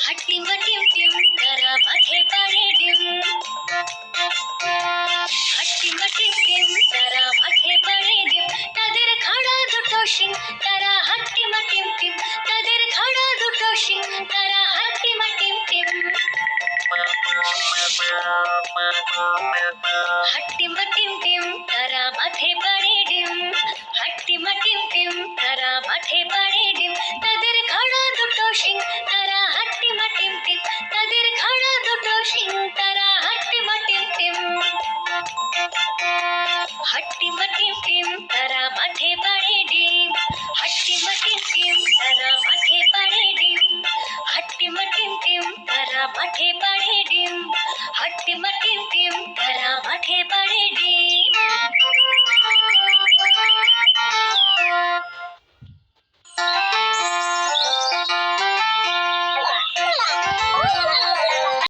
হাটিম টিম টিম তারা মাঠে পাড়ে ডিম। হাটিম টিম টিম তারা মাঠে পাড়ে ডিম। তাদের খাড়া দুটো শিং তারা হাটিম টিম টিম। তাদের খাড়া দুটো শিং তারা হাটিম টিম টিম। হাটিম টিম টিম